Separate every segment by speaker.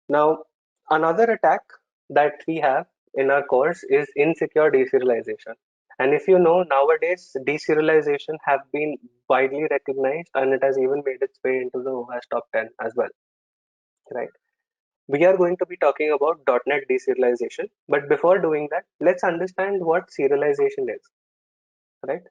Speaker 1: Now, another attack that we have in our course is insecure deserialization. And if you know, nowadays deserialization have been widely recognized and it has even made its way into the OWASP top 10 as well, right? We are going to be talking about .NET deserialization, but before doing that, let's understand what serialization is, right?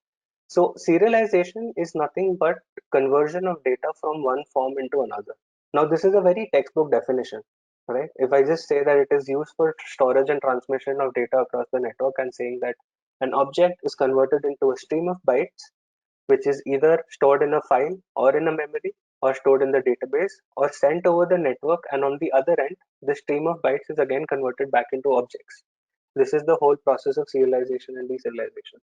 Speaker 1: So serialization is nothing but conversion of data from one form into another. Now, this is a very textbook definition, right? If I just say that it is used for storage and transmission of data across the network and saying that an object is converted into a stream of bytes, which is either stored in a file or in a memory or stored in the database or sent over the network, and on the other end, the stream of bytes is again converted back into objects. This is the whole process of serialization and deserialization.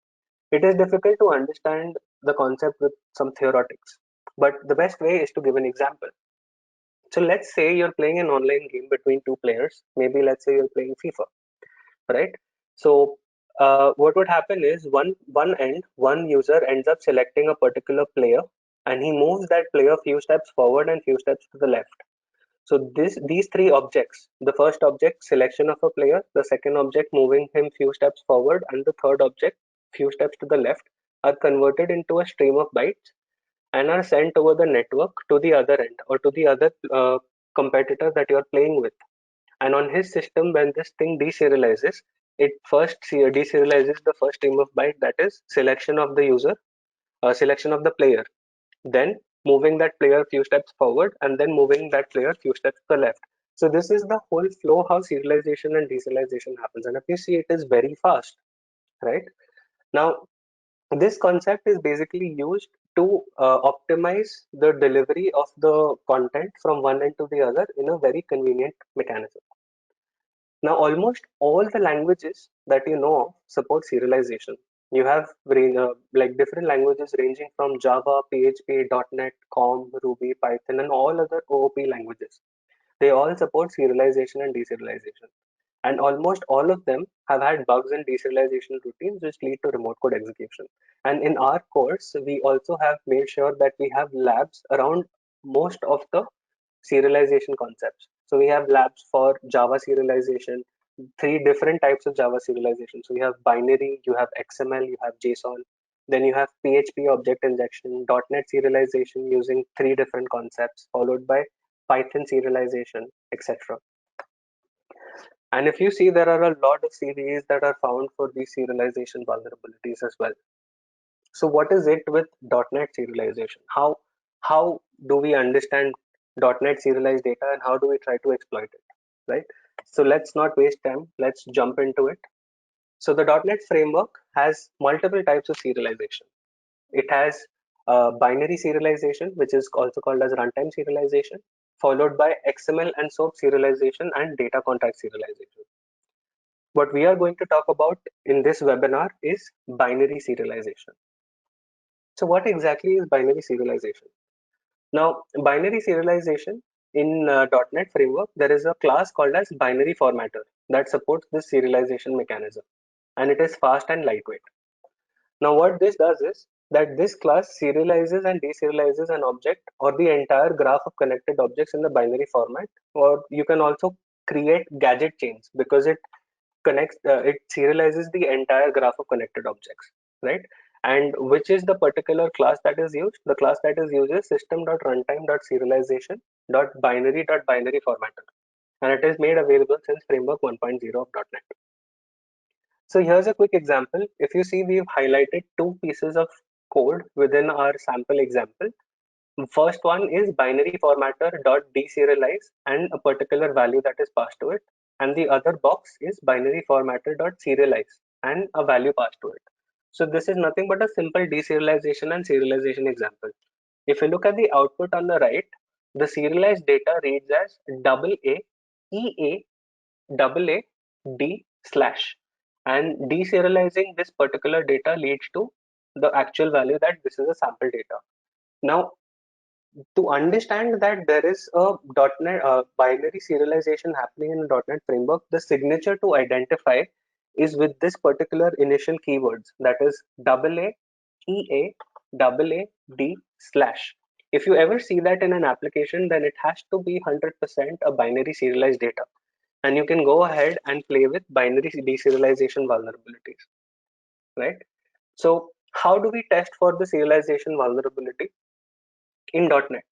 Speaker 1: It is difficult to understand the concept with some theoretics, but the best way is to give an example. So let's say you're playing an online game between two players. Maybe let's say you're playing FIFA, right? So what would happen is one user ends up selecting a particular player, and he moves that player few steps forward and few steps to the left. So these three objects, the first object selection of a player, the second object moving him few steps forward, and the third object few steps to the left, are converted into a stream of bytes and are sent over the network to the other end or to the other competitor that you're playing with. And on his system, when this thing deserializes, it first deserializes the first stream of byte, that is selection of the user, selection of the player, then moving that player few steps forward and then moving that player few steps to the left. So this is the whole flow how serialization and deserialization happens. And if you see, it is very fast, right? Now, this concept is basically used to optimize the delivery of the content from one end to the other in a very convenient mechanism. Now, almost all the languages that you know of support serialization. You have like different languages ranging from Java, PHP, .NET, COM, Ruby, Python, and all other OOP languages. They all support serialization and deserialization. And almost all of them have had bugs and deserialization routines which lead to remote code execution. And in our course, we also have made sure that we have labs around most of the serialization concepts. So we have labs for Java serialization, three different types of Java serialization. So you have binary, you have XML, you have JSON, then you have PHP object injection, .NET serialization using three different concepts, followed by Python serialization, etc. And if you see, there are a lot of CVEs that are found for these serialization vulnerabilities as well. So what is it with .NET serialization? How do we understand .NET serialized data and how do we try to exploit it, right? So let's not waste time. Let's jump into it. So the .NET framework has multiple types of serialization. It has binary serialization, which is also called as runtime serialization, followed by XML and SOAP serialization and data contract serialization. What we are going to talk about in this webinar is binary serialization. So what exactly is binary serialization? Now, binary serialization in .NET framework, there is a class called as binary formatter that supports this serialization mechanism, and it is fast and lightweight. Now, what this does is that this class serializes and deserializes an object or the entire graph of connected objects in the binary format, or you can also create gadget chains because it serializes the entire graph of connected objects, right? And which is the particular class that is used? The class that is used is system.runtime.serialization.binary formatter, and it is made available since framework 1.0 of .NET. So here's a quick example. If you see, we've highlighted two pieces of code within our sample example. First one is binary formatter dot deserialize and a particular value that is passed to it, and the other box is binary formatter dot serialize and a value passed to it. So this is nothing but a simple deserialization and serialization example. If you look at the output on the right, the serialized data reads as double A E A double A D slash, and deserializing this particular data leads to the actual value that this is a sample data. Now, to understand that there is a .NET binary serialization happening in a .NET framework, the signature to identify is with this particular initial keywords, that is double A, EA, double A, D slash. If you ever see that in an application, then it has to be 100% a binary serialized data. And you can go ahead and play with binary deserialization vulnerabilities, right? So how do we test for the serialization vulnerability in .NET?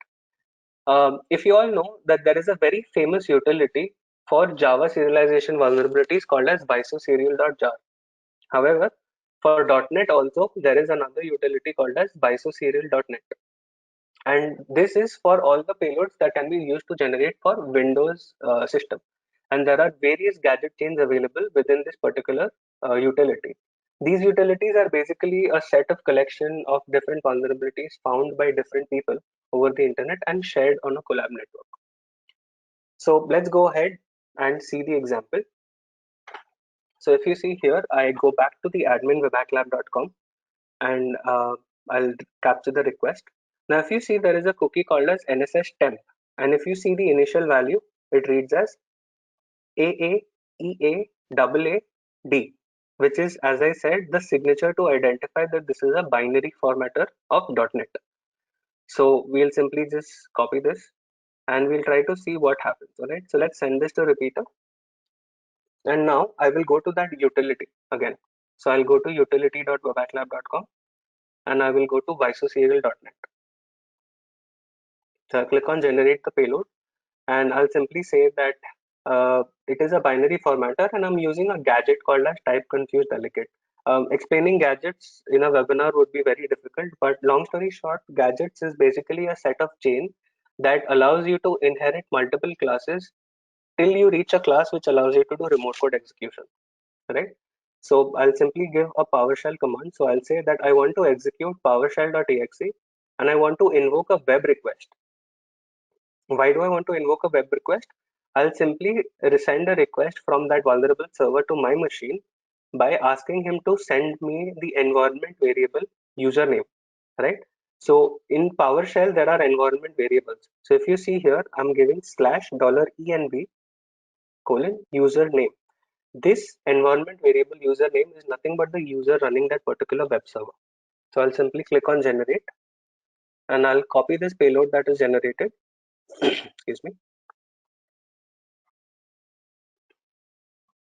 Speaker 1: If you all know that there is a very famous utility for Java serialization vulnerabilities called as bisoserial.jar. However, for .NET also, there is another utility called as bisoserial.net. And this is for all the payloads that can be used to generate for Windows system. And there are various gadget chains available within this particular utility. These utilities are basically a set of collection of different vulnerabilities found by different people over the internet and shared on a collab network. So let's go ahead and see the example. So if you see here, I go back to the admin webhacklab.com and I'll capture the request. Now, if you see, there is a cookie called as NSS temp, and if you see the initial value, it reads as AAEAAAD, which is, as I said, the signature to identify that this is a binary formatter of .NET. So we'll simply just copy this and we'll try to see what happens. All right. So let's send this to repeater. And now I will go to that utility again. So I'll go to utility.webhacklab.com and I will go to bisoserial.net. So I'll click on generate the payload and I'll simply say that it is a binary formatter and I'm using a gadget called as type confused delegate. Explaining gadgets in a webinar would be very difficult, but long story short, gadgets is basically a set of chain that allows you to inherit multiple classes till you reach a class which allows you to do remote code execution, right? So I'll simply give a PowerShell command. So I'll say that I want to execute PowerShell.exe and I want to invoke a web request. Why do I want to invoke a web request? I'll simply send a request from that vulnerable server to my machine by asking him to send me the environment variable username, right? So in PowerShell, there are environment variables. So if you see here, I'm giving /$env username. This environment variable username is nothing but the user running that particular web server. So I'll simply click on generate and I'll copy this payload that is generated. Excuse me.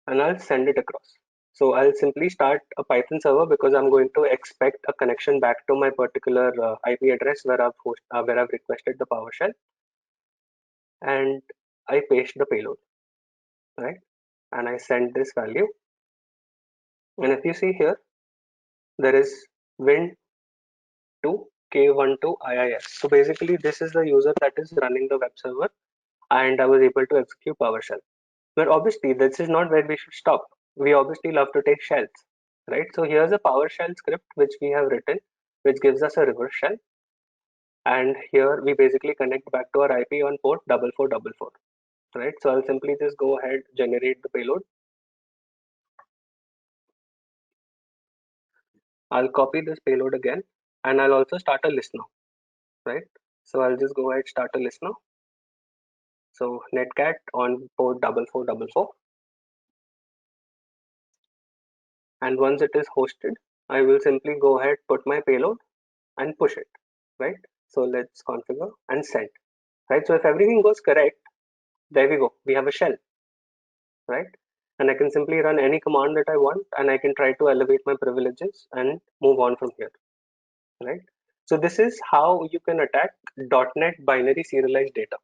Speaker 1: And I'll send it across. So I'll simply start a Python server because I'm going to expect a connection back to my particular IP address where I've requested the PowerShell, and I paste the payload, right? And I send this value. And if you see here, there is win2k12iis. So basically, this is the user that is running the web server, and I was able to execute PowerShell. But obviously, this is not where we should stop. We obviously love to take shells, right? So here's a PowerShell script which we have written, which gives us a reverse shell. And here we basically connect back to our IP on port 4444, right? So I'll simply just go ahead, generate the payload. I'll copy this payload again, and I'll also start a list now, right? So I'll just go ahead, start a list now. So netcat on port 4444. And once it is hosted, I will simply go ahead, put my payload and push it, right? So let's configure and send, right? So if everything goes correct, there we go. We have a shell, right? And I can simply run any command that I want and I can try to elevate my privileges and move on from here, right? So this is how you can attack .NET binary serialized data.